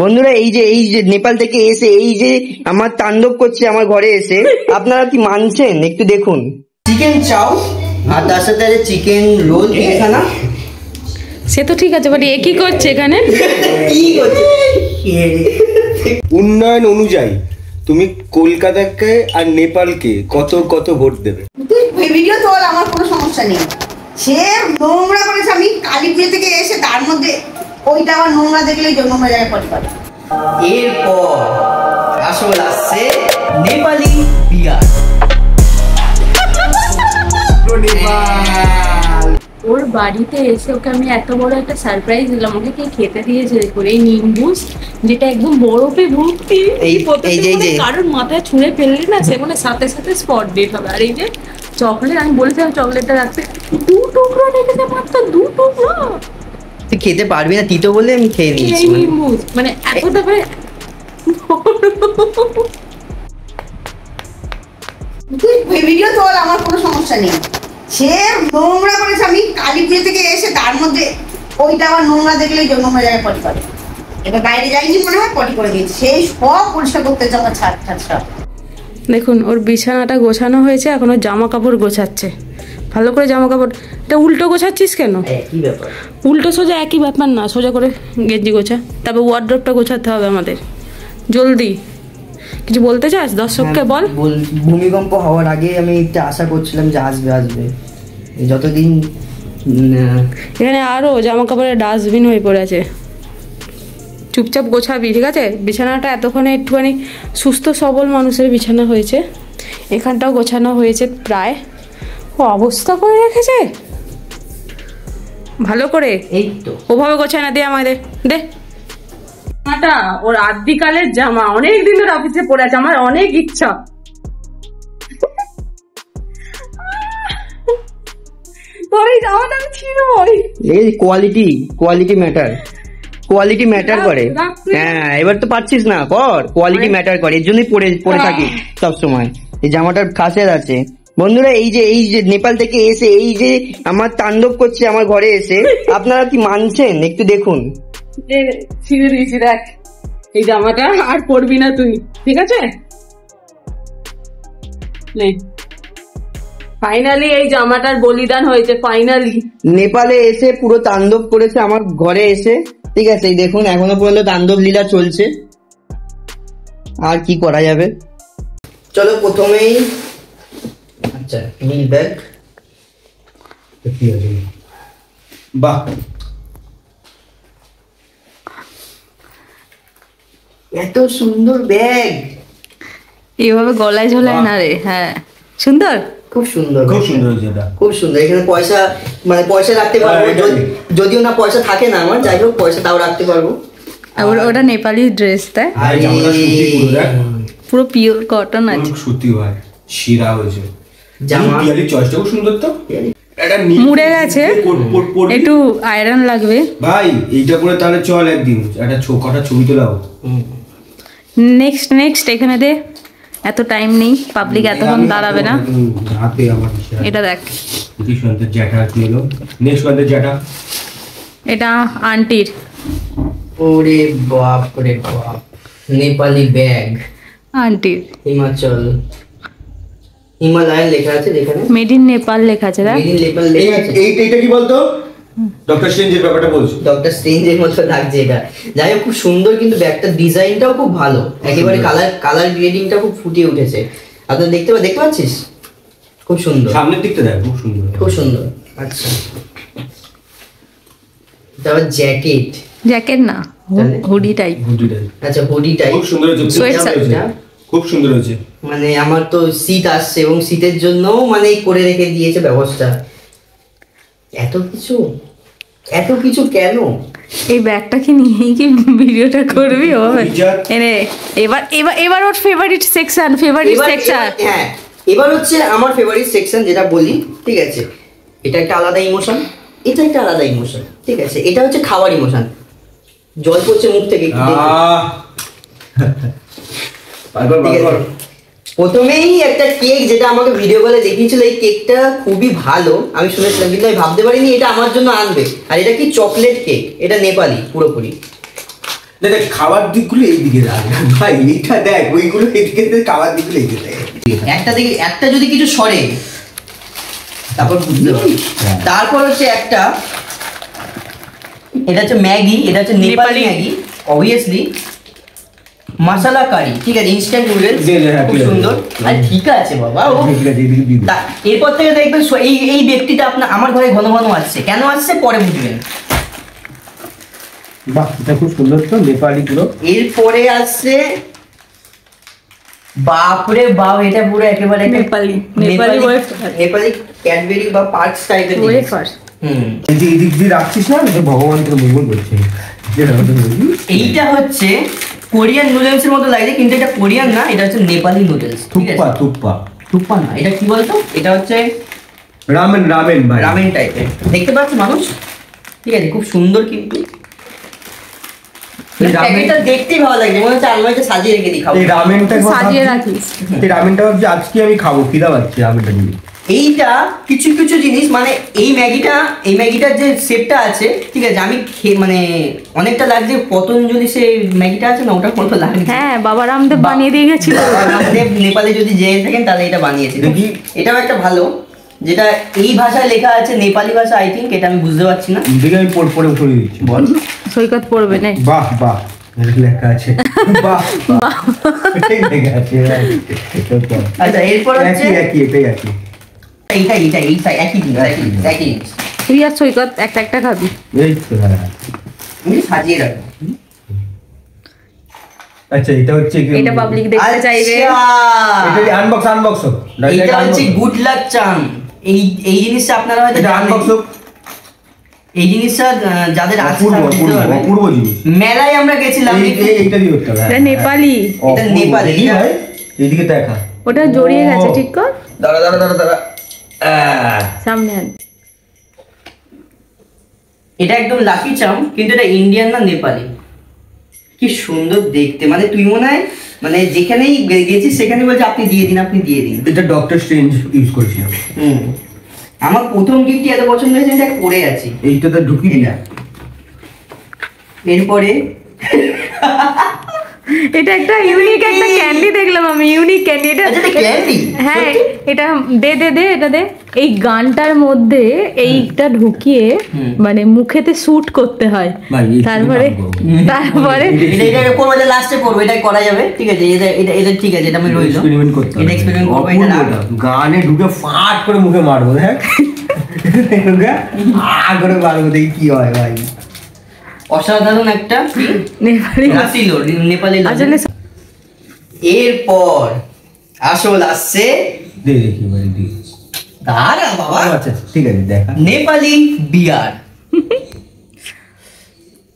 বন্ধুরা এই যে নেপাল থেকে এসে এই যে আমার তাণ্ডব করছে আমার ঘরে এসে, আপনারা কি মানছেন? একটু দেখুন, চিকেন চাও আর তার সাথে আছে চিকেন রোল এখানা। সে তো ঠিক আছে, বাট এ কি করছে এখানে? কি করছে? উন্নয়ন অনুযায়ী তুমি কলকাতাকে আর নেপালকে কত কত ভোট দেবে? তুই ভিডিও তোল, আমার কোনো সমস্যা নেই। সে নোংরা করেছে, আমি কালী পুজো থেকে এসে তার মধ্যে ওইটা আবার নোংরা দেখলেই নোংরা জায়গায় পড়ে পারে। এরপর আসল আসছে নেপালি বিয়ার। ওর বাড়িতে এসে ওকে আমি এত বড় একটা সারপ্রাইজ দিলাম। ওকে কি খেতে দিয়েছে দেখুন, এই নিম্বুস, যেটা একদম বরফে ভর্তি। কারোর মাথায় ছুঁড়ে ফেললে না সে মানে সাথে সাথে স্পট ডেট হবে। আর এই যে চকলেট, আমি বলেছিলাম চকলেটটা রাখতে, 2 টুকরো রেখেছে, মাত্র 2 টুকরো। তুই খেতে পারবি না, তিতো বলে আমি খেয়ে নিয়েছি। নিম্বুস মানে এতটা করে। তুই ভিডিও তোল, আমার কোনো সমস্যা নেই। সে নোংরা করেছে, আমি কালী পুজো থেকে এসে তার মধ্যে ওইটা আবার নোংরা দেখলেই নোংরা জায়গায় পটি করে। এবার বাইরে যাইনি মনে হয়, পটি করে দিয়েছে। সেই সব পরিষ্কার করতে যাওয়া ছাড়। দেখুন ওর বিছানাটা গোছানো হয়েছে, এখন ওর জামা কাপড় গোছাচ্ছে। ভালো করে জামা কাপড়, এটা উল্টো গোছাচ্ছিস কেন? কি ব্যাপার? উল্টো সোজা একই ব্যাপার না, সোজা করে গেঞ্জি গোছা। তারপর ওয়ার্ড্রপটা গোছাতে হবে আমাদের, জলদি। কিছু বলতে চাস দর্শককে? বল। ভূমিকম্প হওয়ার আগে আমি একটা আশা করছিলাম যে আসবে যতদিন। এখানে আরো জামা কাপড়ের ডাস্টবিন হয়ে পড়ে আছে, চুপচাপ গোছাবি, ঠিক আছে? বিছানাটা এতক্ষণে একটুখানি সুস্থ সবল মানুষের বিছানা হয়েছে, এখানটাও গোছানো হয়েছে প্রায়। ও অবস্থা করে রেখেছে ভালো করে। এই তো ওভাবে গোছায় না, দে আমাদের দে। জামাটা ওর আদিকালের জামা, অনেক দিন ধরে অফিসে পরে আছে, আমার অনেক ইচ্ছা। তোর এই জামাটা আমি ছিড়বই। এই কোয়ালিটি ম্যাটার করে। হ্যাঁ, এবার তো পাচ্ছিস না, কর। কোয়ালিটি ম্যাটার করে, এর জন্যই পরে থাকি সবসময়। এই জামাটার খাসিয়ত আছে। বন্ধুরা এই যে নেপাল থেকে এসে এই যে আমার তাণ্ডব করছে আমার ঘরে এসে, আপনারা কি মানছেন? একটু দেখুন, ছিঁড়ে দিয়েছি, দেখ। এই জামাটা আর পরবি না তুই, ঠিক আছে? ফাইনালি এই জামাটার বলিদান হয়েছে, ফাইনালি। নেপালে এসে পুরো তাণ্ডব করেছে আমার ঘরে এসে, ঠিক আছে? এই দেখুন, এখনো পর্যন্ত তাণ্ডব লীলা চলছে। আর কি করা যাবে? চলো প্রথমেই আচ্ছা মিল ব্যাগ। বাহ, এত সুন্দর ব্যাগ, এইভাবে গলায় ঝোলায় না রে। হ্যাঁ, সুন্দর, খুব সুন্দর, খুব সুন্দর হয়েছে এটা, খুব সুন্দর। এখানে পয়সা রাখতে পারবো, যদিও না পয়সা থাকে না আমার, যাই হোক পয়সা তাও রাখতে পারবো। ওটা নেপালি ড্রেস, তাই? পুরো পিওর কটন আছে, সুতি হয়, শিরা হয়েছে। জামা পিয়ালির চয়েসটা খুব সুন্দর। তো মুড়ে গেছে, একটু আয়রন লাগবে ভাই। এইটা করে তাহলে চল একদিন একটা কটা ছবি তোলাও। নেক্সট এখানে দে, এত টাইম নেই, পাবলিক এতক্ষণ দাঁড়াবে না। এটা দেখ, এটা আন্টির। ওরে বাপ রে বাপ, নেপালি ব্যাগ আন্টির, হিমালয়ান লেখা আছে, যেখানে মেড ইন নেপাল লেখা আছে। মেড ইন নেপাল লেখা আছে। এইটা কি বলতো? ডক্টর স্ট্রেঞ্জের ব্যাপারটা বলছো? ডক্টর স্ট্রেঞ্জের মতো লাগছে এটা। যাই হোক, খুব সুন্দর, কিন্তু ব্যাগটার ডিজাইনটাও খুব ভালো, একেবারে কালার গ্রেডিংটা খুব ফুটে উঠেছে। আপনারা দেখতে পাচ্ছিস? খুব সুন্দর, সামনের দিকটা দেখ, খুব সুন্দর। আচ্ছা, তারপর জ্যাকেট না, হুডি টাইপ। আচ্ছা, হুডি টাইপ, খুব সুন্দর হয়েছে, খুব সুন্দর হয়েছে। মানে আমার তো শীত আসছে, এবং শীতের জন্য মানে করে রেখে দিয়েছে ব্যবস্থা। এত কিছু কেন? এই ব্যাগটাকে নিয়েই কি ভিডিওটা করবি? এবার ওর ফেভারিট সেকশন। হ্যাঁ, এবার হচ্ছে আমার ফেভারিট সেকশন, যেটা বলি, ঠিক আছে? এটা একটা আলাদা ইমোশন, এটা একটা আলাদা ইমোশন, ঠিক আছে? এটা হচ্ছে খাওয়ার ইমোশন। জল পড়ছে মুখ থেকে, প্রথমেই একটা কেক, যেটা আমাকে ভিডিও কলে দেখিয়েছিল। এই কেকটা খুবই ভালো আমি শুনেছিলাম, কিন্তু আমি ভাবতে পারিনি এটা আমার জন্য আনবে। আর এটা কি চকলেট কেক, এটা নেপালি পুরোপুরি। দেখ খাবার দিকগুলো এইদিকে রাখ ভাই, এইটা দেখ ওইগুলো এইদিকে দেখ, খাবার দিকগুলো এইদিকে দেখ। একটা দিকে একটা যদি কিছু সরে তারপর বুঝতে পারবি। তারপর হচ্ছে একটা, এটা হচ্ছে ম্যাগি, এটা হচ্ছে নেপালি ম্যাগি অবভিয়াসলি, মশলা কারি, ঠিক আছে, ইনস্ট্যান্ট নুডলস, খুব সুন্দর। আর ঠিক আছে বাবা, এরপর থেকে দেখবেন এই ব্যক্তিটা আপনার আমার ঘরে ঘন ঘন আসছে। কেন আসছে পরে বুঝবেন। বাহ, এটা খুব সুন্দর তো নেপালি গুলো। এরপরে আসছে, বাপরে বাপ, এটা পুরো একেবারে নেপালি নেপালি ক্যাডবেরি বা পার্কস টাইপের ওয়েফার। এই যে এদিক দিয়ে রাখছিস না, এটা ভগবান তোর মঙ্গল করছে। এইটা হচ্ছে কোরিয়ান নুডলস এর মতো লাগছে, কিন্তু এটা কোরিয়ান না, এটা হচ্ছে নেপালি নুডলস। থুপ্পা থুপ্পা থুপ্পা না, এটা কি বলতো, এটা হচ্ছে রামেন রামেন ভাই, রামেন টাইপের। দেখতে পাচ্ছ মানুষ, ঠিক আছে, খুব সুন্দর কিন্তু প্যাকেটটা দেখতেই ভালো লাগছে, মনে হচ্ছে আলমারিতে সাজিয়ে রেখে দিই খাবো। এই রামেনটা সাজিয়ে রাখিস। এই রামেনটা ভাবছি আজকে আমি খাবো, খিদা পাচ্ছি রামেনটা নিয়ে। এইটা কিছু কিছু জিনিস মানে এই ম্যাগিটার যে সেটটা আছে, ঠিক আছে, আমি মানে অনেকটা লাগছে পতঞ্জলি সে ম্যাগিটা আছে না, ওটা কত লাগে। হ্যাঁ, বাবা রামদেব বানিয়ে দিয়ে গেছিল। রামদেব নেপালে যদি যেয়ে থাকেন তাহলে এটা বানিয়েছে। দেখি। এটাও একটা ভালো, যেটা এই ভাষায় লেখা আছে, নেপালি ভাষা আই থিঙ্ক, এটা আমি বুঝতে পারছি না। দেখে আমি পড়ে উঠে দিচ্ছি, বল। সৈকত পড়বে না। বাহ বাহ, এটা লেখা আছে, বাহ বাহ, এটাই লেখা আছে। আচ্ছা, এরপর হচ্ছে একই এটাই একই, এইটা একই জিনিস। তুই আর সৈকত একটা একটা খাবি। এই তো হ্যাঁ। তুমি সাজিয়ে রাখো। আচ্ছা, এটা হচ্ছে কি? এটা পাবলিক দেখতে চাইবে। এটা আনবক্স আনবক্স হোক। এইটা হচ্ছে গুড লাক চাম। এই জিনিসটা আপনারা হয়তো আনবক্স হোক। এই জিনিসটা যাদের আছে অপূর্ব জিনিস। মেলায় আমরা গেছিলাম, এইটা দিয়ে করতে হবে। এটা নেপালি। এটা নেপালি ভাই, এইদিকে দেখা। ওটা জড়িয়ে গেছে, ঠিক কর। দাঁড়া। সামনে আন। এটা একদম লাকি চাম, কিন্তু এটা ইন্ডিয়ান না নেপালি। কি সুন্দর দেখতে, মানে তুই মনে হয় মানে যেখানেই গেছিস সেখানে বলছে আপনি দিয়ে দিন। এটা ডক্টর স্ট্রেঞ্জ ইউজ করছি আমি। আমার প্রথম গিফট এত পছন্দ হয়েছে, এটা পরে আছি। এইটাতে ঢুকি দিনা। এরপরে এটা একটা ইউনিক একটা ক্যান্ডি দেখলাম আমি, ইউনিক ক্যান্ডি। এটা ক্যান্ডি, হ্যাঁ, এটা দে এটা দে। এই গানটার মধ্যে এইটা ঢুকিয়ে মানে মুখেতে শুট করতে হয়, তারপরে এটা করবো, এটা লাস্টে করবো, এটা করা যাবে, ঠিক আছে, এটা ঠিক আছে, এটা আমি রইলো, এক্সপেরিমেন্ট করতে হবে। এটা এক্সপেরিমেন্ট করবো, এটা গানে ঢুকে ফাট করে মুখে মারবো, হ্যাঁ করে মারবো, দেখি কি হয় ভাই। অসাধারণ একটা নেপালি নেপালি আসলে। এরপর আসল আসছে, দেখি ভাই, দেখি। দাঁড়া বাবা, আচ্ছা ঠিক আছে, দেখা। নেপালি বিয়ার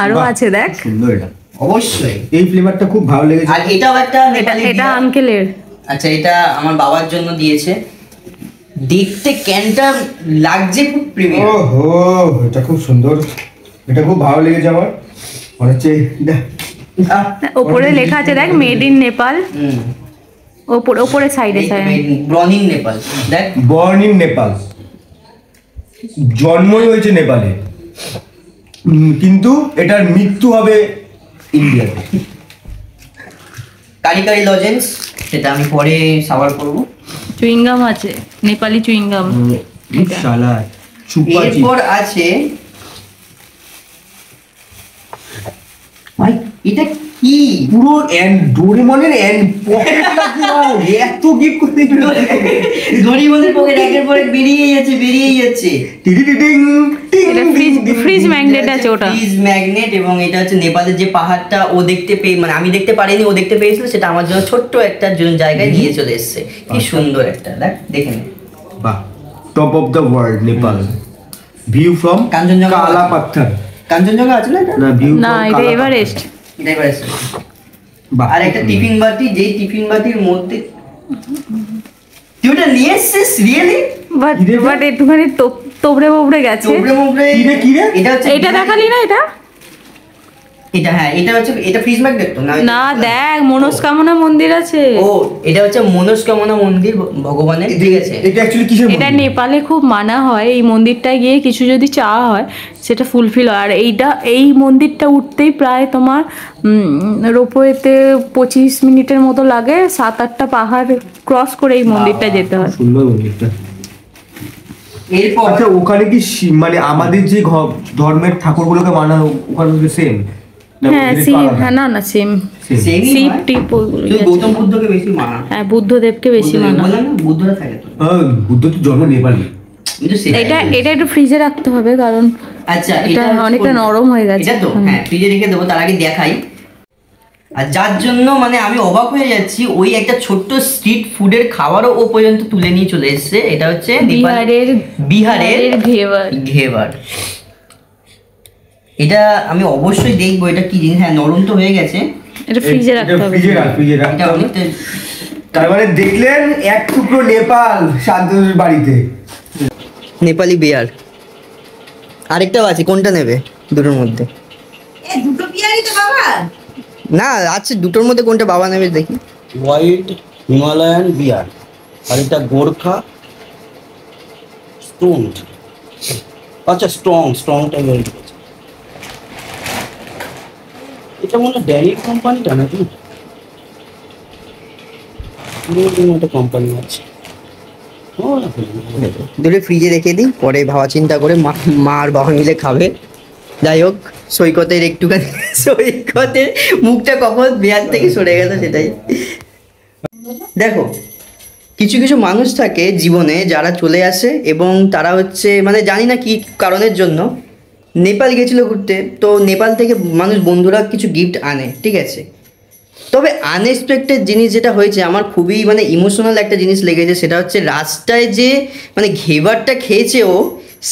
আরো আছে, দেখ। সুন্দর এটা, অবশ্যই। এই ফ্লেভারটা খুব ভালো লেগেছে। আর এটাও একটা নেপালি এটা beer। আঙ্কেলের। আচ্ছা, এটা আমার বাবার জন্য দিয়েছে। দেখতে ক্যানটা লাগছে খুব প্রিমিয়াম। ওহো, এটা খুব সুন্দর, এটা খুব ভালো লেগেছে আমার। মনে হচ্ছে ওপরে লেখা আছে, দেখ, মেড ইন নেপাল। ওপরে সাইডে বর্ন ইন নেপাল, দেখ, বর্ন ইন নেপাল, জন্মই হয়েছে নেপালে, কিন্তু এটার মৃত্যু হবে ইন্ডিয়াতে। কারি লজেন্স, সেটা আমি পরে সাবার করবো। চুইংগাম আছে, নেপালি চুইংগাম। শালা চুপা চিপ। এরপর আছে ভাই, এটা কি পুরো ডোরেমনের এত গিফট করতে ডোরেমনের পকেট একের পর এক বেরিয়ে যাচ্ছে। এটা ফ্রিজ ম্যাগনেট আছে, ওটা ফ্রিজ ম্যাগনেট। এবং এটা হচ্ছে নেপালের যে পাহাড়টা ও দেখতে পেয়ে, মানে আমি দেখতে পারিনি, ও দেখতে পেয়েছিল, সেটা আমার জন্য ছোট্ট একটা জায়গায় নিয়ে চলে এসেছে। কি সুন্দর একটা, দেখে নে। বাহ, top of the world Nepal, view from Kanchenjunga, কালা পাথর। কাঞ্চনজঙ্ঘা আছে না এটা? না, ভিউ না, এটা এভারেস্ট। এটা এভারেস্ট। আর একটা টিফিন বাটি, যেই টিফিন বাটির মধ্যে তুই ওটা নিয়ে এসছিস, রিয়েলি? বাট একটুখানি তোবড়ে গেছে। এটা হচ্ছে এটা দেখালি না, এটা এটা হ্যাঁ এটা হচ্ছে এটা ফিশ ম্যাগনেট তো না দেখ মনস্কামনা মন্দির আছে। ও এটা হচ্ছে মনস্কামনা মন্দির ভগবানের, ঠিক আছে। এটা অ্যাকচুয়ালি কিসের এটা মন্দির? নেপালে খুব মানা হয়, এই মন্দিরটায় গিয়ে কিছু যদি চাওয়া হয় সেটা ফুলফিল হয়। আর এই মন্দিরটা উঠতেই প্রায় তোমার রোপওয়েতে 25 মিনিটের মতো লাগে, 7-8টা পাহাড় ক্রস করে এই মন্দিরটা যেতে হয়। সুন্দর মন্দিরটা। এরপর আচ্ছা ওখানে কি মানে আমাদের যে ধর্মের ঠাকুরগুলোকে মানা ওখানে কি সেম? হ্যাঁ হ্যাঁ না সেম সেমই শিব হয়। টিপ ওগুলো শুধু গৌতম বুদ্ধকে বেশি মানা, হ্যাঁ বুদ্ধদেবকে বেশি মানা। বললাম না বুদ্ধরা থাকে তো, বুদ্ধ তো জন্ম নেপালি। কিন্তু এটা একটু ফ্রিজে রাখতে হবে কারণ আচ্ছা এটা অনেকটা নরম হয়ে গেছে। এটা তো হ্যাঁ ফ্রিজে রেখে দেবো, তার আগে দেখাই। আর যার জন্য মানে আমি অবাক হয়ে যাচ্ছি, ওই একটা ছোট্ট স্ট্রিট ফুডের খাবারও ও পর্যন্ত তুলে নিয়ে চলে এসেছে। এটা হচ্ছে বিহারের ঘেবার। এটা আমি অবশ্যই দেখবো এটা কি জিনিস। হ্যাঁ নরম তো হয়ে গেছে, এটা ফ্রিজে রাখতে হবে। ফ্রিজে রাখতে এটা হবে। অনেকটা তার মানে দেখলেন এক টুকরো নেপাল শান্তনুর বাড়িতে। নেপালি বিয়ার। আরেকটাও আছে, কোনটা নেবে দুটোর মধ্যে? এ দুটো বিয়ারই তো বাবা। না আছে দুটোর মধ্যে কোনটা বাবা নেবে দেখি। হোয়াইট হিমালয়ান বিয়ার আর এটা গোর্খা স্টোন। আচ্ছা স্ট্রংটা বের করেছে। এটা মনে হয় ড্যানির কোম্পানিটা নাকি? একটা কোম্পানি আছে। দুটো ফ্রিজে রেখে দিই, পরে ভাবা চিন্তা করে মা আর বাবা মিলে খাবে। যাই হোক সৈকতের একটুখানি সৈকতের মুখটা কখন বিয়ার থেকে সরে গেল সেটাই। দেখো কিছু কিছু মানুষ থাকে জীবনে যারা চলে আসে এবং তারা হচ্ছে মানে জানি না কি কারণের জন্য নেপাল গেছিলো ঘুরতে, তো নেপাল থেকে মানুষ বন্ধুরা কিছু গিফট আনে, ঠিক আছে। তবে আনএক্সপেক্টেড জিনিস যেটা হয়েছে আমার খুবই মানে ইমোশনাল একটা জিনিস লেগেছে, সেটা হচ্ছে রাস্তায় যে মানে ঘেবারটা খেয়েছে ও,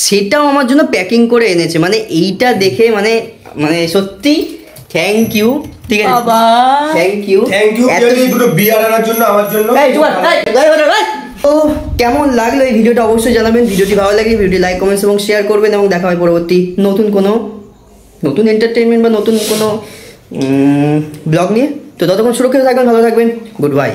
সেটাও আমার জন্য প্যাকিং করে এনেছে। মানে এইটা দেখে মানে মানে সত্যি থ্যাংক ইউ, ঠিক আছে থ্যাংক ইউ দুটো বিয়ার আনার জন্য আমার জন্য। তো কেমন লাগলো এই ভিডিওটা অবশ্যই জানাবেন। ভিডিওটি ভালো লাগলে ভিডিওটি লাইক কমেন্টস এবং শেয়ার করবেন, এবং দেখা হয় পরবর্তী নতুন এন্টারটেনমেন্ট বা নতুন কোনো ব্লগ নিয়ে। তো ততক্ষণ সুরক্ষিত থাকবেন, ভালো থাকবেন, গুড বাই।